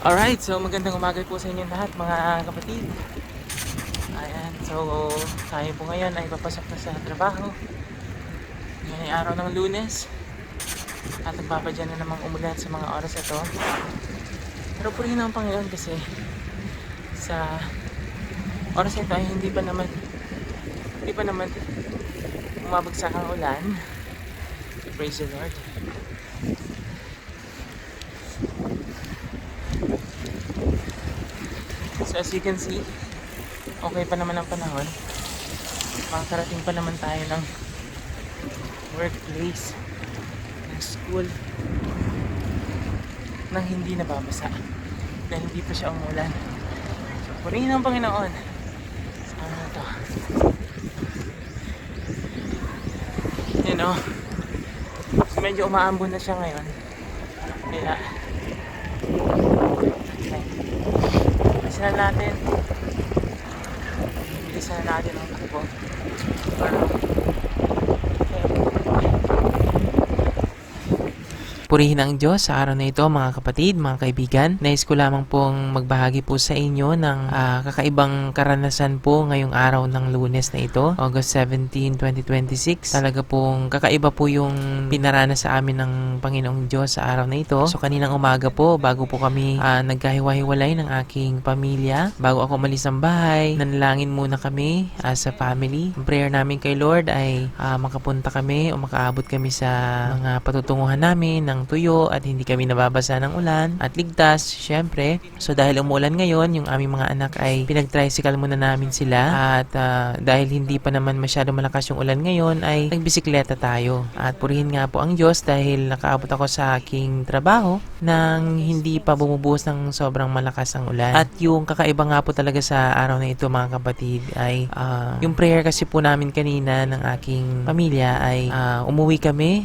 Alright, so magandang umaga po sa inyo lahat mga kapatid. Ayan, so tayo po ngayon ay papasok na sa trabaho. Ngayon ay araw ng Lunes at nagpapadyan na namang umulan sa mga oras ito. Pero purihin ang Panginoon kasi sa oras ito ay hindi pa naman bumabagsak ang ulan. Praise the Lord. So as you can see, okay pa naman ang panahon. Makakarating pa naman tayo ng workplace, ng school, nang hindi nababasa dahil hindi pa siya umulan. So purihin ang Panginoon sa araw na to. You know, so medyo umaambon na siya ngayon. Kaya bilisan natin ang takbo para purihin ang Diyos sa araw na ito mga kapatid, mga kaibigan. Nais ko lamang pong magbahagi po sa inyo ng kakaibang karanasan po ngayong araw ng Lunes na ito, August 17, 2026. Talaga pong kakaiba po yung pinaranas sa amin ng Panginoong Diyos sa araw na ito. So kaninang umaga po, bago po kami nagkahiwa-hiwalay ng aking pamilya, bago ako malis ng bahay, nanalangin muna kami as a family. Ang prayer namin kay Lord ay makapunta kami o makaabot kami sa mga patutunguhan namin ng tuyo at hindi kami nababasa ng ulan at ligtas, syempre. So dahil umuulan ngayon, yung aming mga anak ay pinag-tricycle muna namin sila at dahil hindi pa naman masyado malakas yung ulan ngayon ay nagbisikleta tayo. At purihin nga po ang Diyos dahil nakaabot ako sa aking trabaho nang hindi pa bumubuhos ng sobrang malakas ang ulan. At yung kakaiba nga po talaga sa araw na ito mga kapatid ay yung prayer kasi po namin kanina ng aking pamilya ay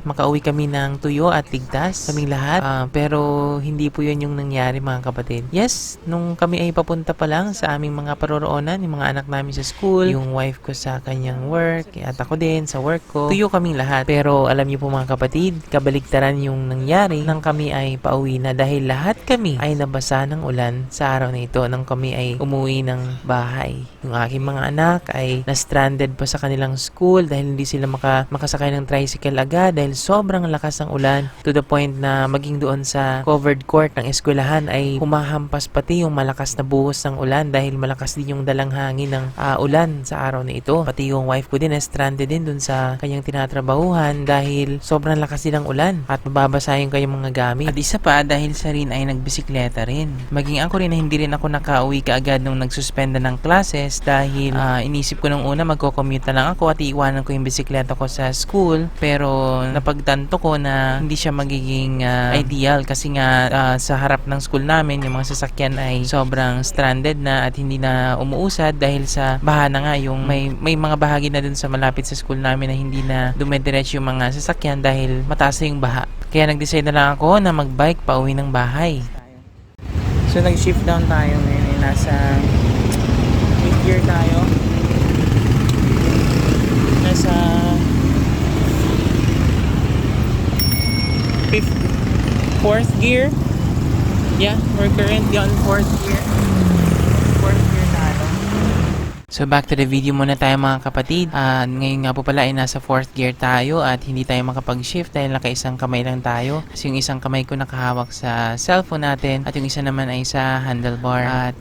makauwi kami ng tuyo at ligtas kaming lahat. Pero hindi po yun yung nangyari mga kapatid. Yes, nung kami ay papunta pa lang sa aming mga paroroonan, yung mga anak namin sa school, yung wife ko sa kanyang work, at ako din sa work ko, tuyo kaming lahat. Pero alam niyo po mga kapatid, kabaligtaran yung nangyari nang kami ay pauwi na dahil lahat kami ay nabasa ng ulan sa araw na ito nang kami ay umuwi ng bahay. Yung aking mga anak ay na-stranded pa sa kanilang school dahil hindi sila makasakay ng tricycle agad dahil sobrang lakas ng ulan to the point na maging doon sa covered court ng eskwelahan ay humahampas pati yung malakas na buhos ng ulan dahil malakas din yung dalang hangin ng ulan sa araw na ito. Pati yung wife ko din stranded din doon sa kanyang tinatrabahuhan dahil sobrang lakas din ng ulan at mababasa yung kanyang mga gamit. At isa pa dahil siya rin ay nagbisikleta rin. Maging ako rin na hindi rin ako nakauwi kaagad nung nagsuspenda ng classes dahil inisip ko nung una magko-commute na lang ako at iiwanan ko yung bisikleta ko sa school, pero napagtanto ko na hindi siya magiging ideal kasi nga sa harap ng school namin yung mga sasakyan ay sobrang stranded na at hindi na umuusad dahil sa baha na nga yung may mga bahagi na dun sa malapit sa school namin na hindi na dumediretso yung mga sasakyan dahil mataas na yung baha. Kaya nag-decide na lang ako na mag-bike pa uwi ng bahay. So nag-shift down tayo ngayon, nasa 8th gear tayo. Nasa 4th gear. Yeah, we're currently on 4th gear. 4th gear tayo. So back to the video muna tayo mga kapatid. Ngayon nga po pala ay nasa 4th gear tayo at hindi tayo makapag-shift dahil nakaisang kamay lang tayo. Kasi yung isang kamay ko nakahawak sa cellphone natin at yung isa naman ay sa handlebar. At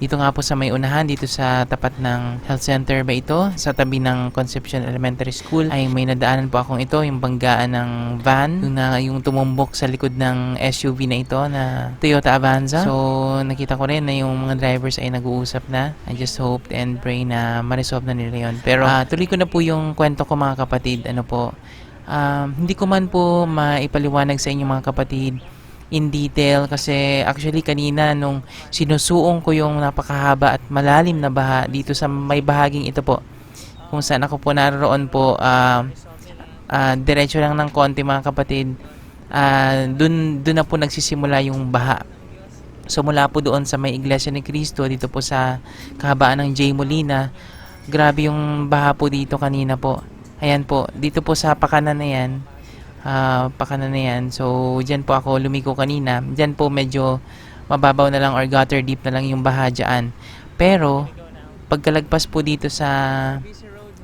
dito nga po sa may unahan, dito sa tapat ng health center ba ito, sa tabi ng Concepcion Elementary School, ay may nadaanan po akong ito, yung banggaan ng van, yung tumumbok sa likod ng SUV na ito na Toyota Avanza. So nakita ko rin na yung mga drivers ay nag-uusap na. I just hope and pray na ma-resolve na nila yun. Pero tuloy ko na po yung kwento ko mga kapatid. Hindi ko man po maipaliwanag sa inyo mga kapatid in detail kasi actually kanina nung sinusuong ko yung napakahaba at malalim na baha dito sa may bahaging ito po kung saan ako po naroon po, diretso lang ng konti mga kapatid, dun na po nagsisimula yung baha. So mula po doon sa may Iglesia ni Cristo, dito po sa kahabaan ng J. Molina, grabe yung baha po dito kanina po. Ayan po, dito po sa pakanan na yan. So dyan po ako lumiko kanina. Dyan po medyo mababaw na lang or gutter deep na lang yung baha dyan. Pero, pagkalagpas po dito sa,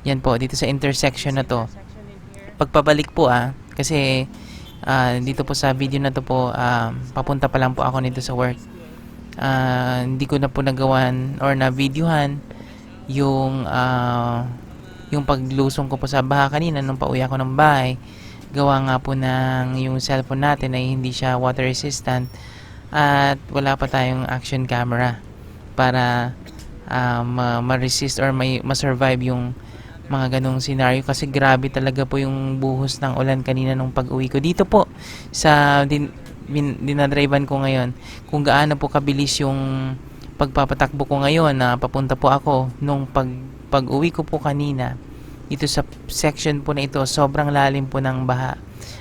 yan po, dito sa intersection na to, pagpabalik po kasi dito po sa video na to po, papunta pa lang po ako nito sa work. Hindi ko na po nagawan or na videohan yung paglusong ko po sa baha kanina nung pauwi ako ng bahay. Gawa nga po ng yung cellphone natin ay hindi siya water resistant at wala pa tayong action camera para ma-resist or ma-survive yung mga ganong scenario kasi grabe talaga po yung buhos ng ulan kanina nung pag-uwi ko dito po sa dinadrivean ko ngayon. Kung gaano po kabilis yung pagpapatakbo ko ngayon na papunta po ako nung pag-uwi ko po kanina dito sa section po na ito, sobrang lalim po ng baha,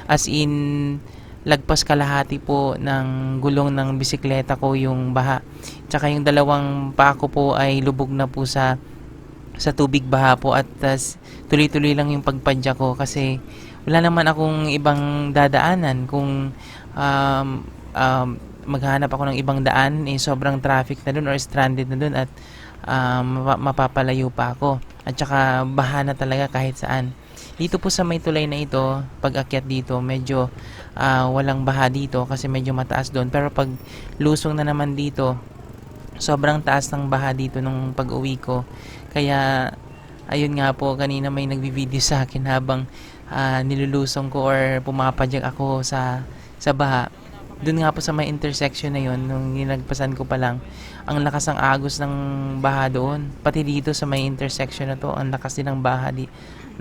as in lagpas kalahati po ng gulong ng bisikleta ko yung baha, tsaka yung dalawang paa ko po ay lubog na po sa tubig baha po at tuloy-tuloy lang yung pagpadya ko kasi wala naman akong ibang dadaanan. Kung maghanap ako ng ibang daan, sobrang traffic na dun or stranded na dun at mapapalayo pa ako. At saka baha na talaga kahit saan. Dito po sa may tulay na ito, pag akyat dito, medyo walang baha dito kasi medyo mataas doon. Pero pag lusong na naman dito, sobrang taas ng baha dito nung pag-uwi ko. Kaya, ayun nga po, kanina may nagbi-video sa akin habang nilulusong ko or pumapadyak ako sa baha. Doon nga po sa may intersection na yon nung nilagpasan ko pa lang, ang lakas ng agos ng baha doon. Pati dito sa may intersection na to, ang lakas din ng baha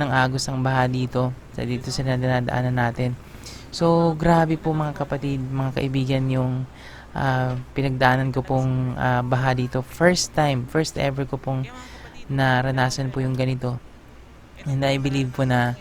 ng agos ng baha dito. Dito sa dinadaanan natin. So, grabe po mga kapatid, mga kaibigan, yung pinagdaanan ko pong baha dito. First ever ko pong naranasan po yung ganito. And I believe po na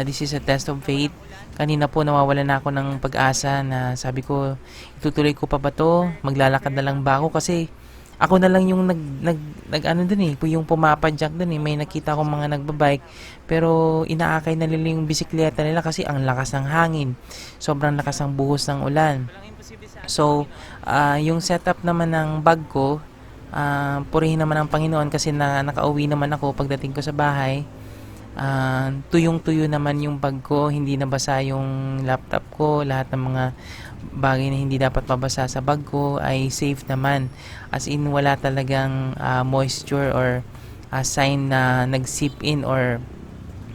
this is a test of faith. Kanina po nawawalan na ako ng pag-asa na sabi ko, itutuloy ko pa ba to? Maglalakad na lang ba ako? Kasi ako na lang yung ano dun yung pumapadyak dun may nakita akong mga nagbabike pero inaakay na nila yung bisikleta nila kasi ang lakas ng hangin. Sobrang lakas ng buhos ng ulan. So, yung setup naman ng bag ko, purihin naman ang Panginoon kasi nakauwi naman ako pagdating ko sa bahay. Tuyong-tuyo naman yung bag ko, hindi nabasa yung laptop ko, lahat ng mga bagay na hindi dapat mabasa sa bag ko ay safe naman. As in, wala talagang moisture or sign na nag-seep in or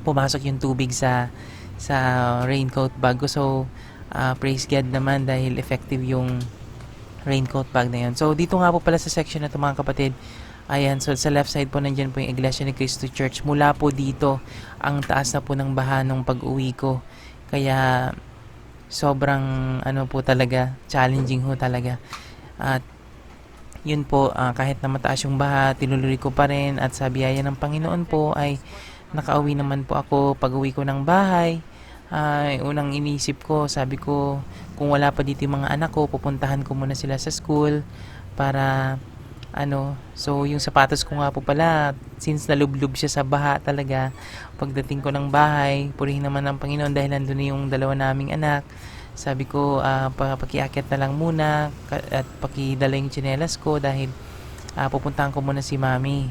pumasok yung tubig sa raincoat bag ko. So, praise God naman dahil effective yung raincoat bag na yun. So, dito nga po pala sa section na ito mga kapatid, ayan, so sa left side po nandyan po yung Iglesia ni Cristo Church. Mula po dito, ang taas na po ng baha nung pag-uwi ko. Kaya, sobrang, po talaga, challenging ho talaga. At, yun po, kahit na mataas yung baha, tinuloy ko pa rin. At sa biyaya ng Panginoon po, ay nakauwi naman po ako pag-uwi ko ng bahay. Unang inisip ko, sabi ko, kung wala pa dito yung mga anak ko, pupuntahan ko muna sila sa school para so yung sapatos ko nga po pala, since nalublob siya sa baha talaga, pagdating ko ng bahay, purihin naman ng Panginoon dahil nandun na yung dalawa naming anak. Sabi ko, pakiakit na lang muna at pakidala yung tsinelas ko dahil pupuntahan ko muna si Mami,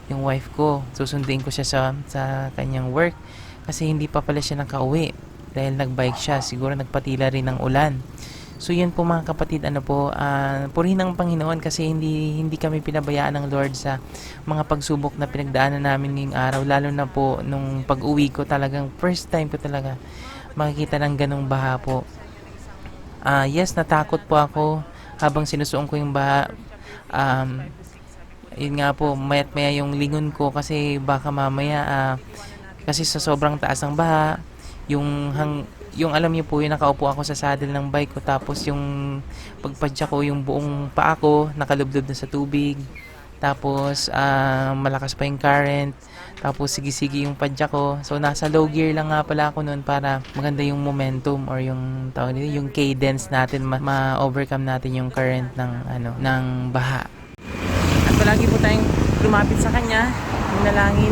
yung wife ko. Susunduin ko siya sa kanyang work kasi hindi pa pala siya nakauwi dahil nagbike siya, siguro nagpatila rin ng ulan. So yun po mga kapatid, purihin ng Panginoon kasi hindi kami pinabayaan ng Lord sa mga pagsubok na pinagdaanan namin ngayong araw, lalo na po nung pag-uwi ko, talagang first time ko talaga makikita ng ganong baha po. Yes, natakot po ako habang sinusuong ko yung baha. Yun nga po, mayat maya yung lingon ko kasi baka mamaya kasi sa sobrang taas ng baha, yung alam niyo po, yung nakaupo ako sa saddle ng bike ko, tapos yung pagpadya ko, yung buong paa ko nakalublob na sa tubig, tapos malakas pa yung current, tapos sige-sige yung padya ko. So nasa low gear lang nga pala ako noon para maganda yung momentum or yung tawag nito, yung cadence natin, ma-overcome natin yung current ng baha. At palagi po tayong lumapit sa kanya, manalangin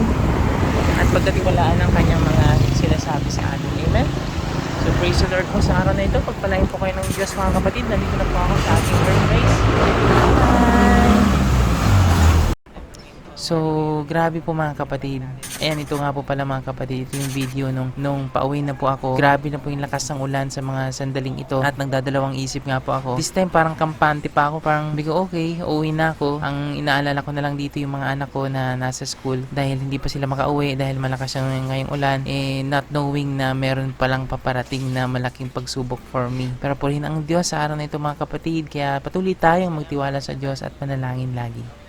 at pagkatiwalaan ng kanyang mga sinasabi sa atin. Amen. So praise the Lord po sa araw na ito. Pagpalain po kayo ng Diyos mga kapatid. Nandito na po ako sa ating workplace. Bye! So, grabe po mga kapatid. Ayan, ito nga po pala mga kapatid. Ito yung video nung pauwi na po ako. Grabe na po yung lakas ng ulan sa mga sandaling ito. At nagdadalawang isip nga po ako. This time parang kampante pa ako. Parang bigo okay, uuwi na ako. Ang inaalala ko na lang dito yung mga anak ko na nasa school. Dahil hindi pa sila makauwi. Dahil malakas yung ngayong ulan. Not knowing na meron palang paparating na malaking pagsubok for me. Pero purihin ang Diyos sa araw na ito mga kapatid. Kaya patuloy tayong magtiwala sa Diyos at manalangin lagi.